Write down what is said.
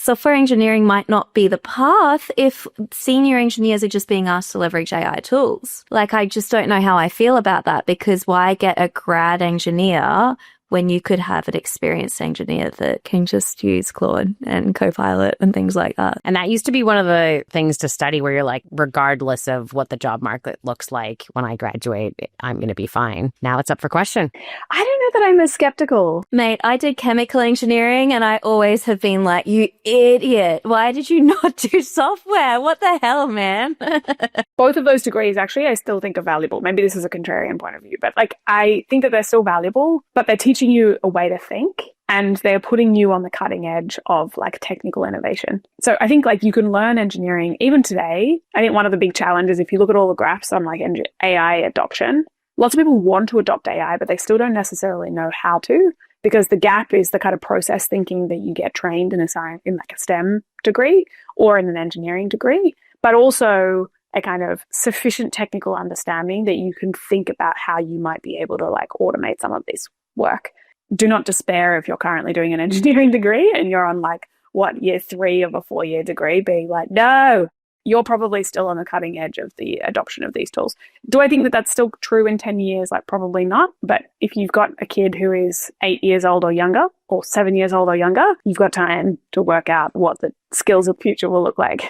software engineering might not be the path if senior engineers are just being asked to leverage AI tools. Like, I just don't know how I feel about that, because why get a grad engineer when you could have an experienced engineer that can just use Claude and Copilot and things like that. And that used to be one of the things to study where you're like, regardless of what the job market looks like when I graduate, I'm going to be fine. Now it's up for question. I don't know that I'm as skeptical. Mate, I did chemical engineering and I always have been like, you idiot. Why did you not do software? What the hell, man? Both of those degrees, actually, I still think are valuable. Maybe this is a contrarian point of view, but like, I think that they're still valuable, but they're teaching you a way to think, and they're putting you on the cutting edge of like technical innovation. So I think like you can learn engineering even today. I think one of the big challenges, if you look at all the graphs on like AI adoption, lots of people want to adopt AI, but they still don't necessarily know how to, because the gap is the kind of process thinking that you get trained in a science, in like a STEM degree or in an engineering degree, but also a kind of sufficient technical understanding that you can think about how you might be able to like automate some of this work. Do not despair if you're currently doing an engineering degree and you're on like, what, year 3 of a 4-year degree, being like, no, you're probably still on the cutting edge of the adoption of these tools. Do I think that that's still true in 10 years? Like, probably not. But if you've got a kid who is 8 years old or younger, or 7 years old or younger, you've got time to work out what the skills of the future will look like.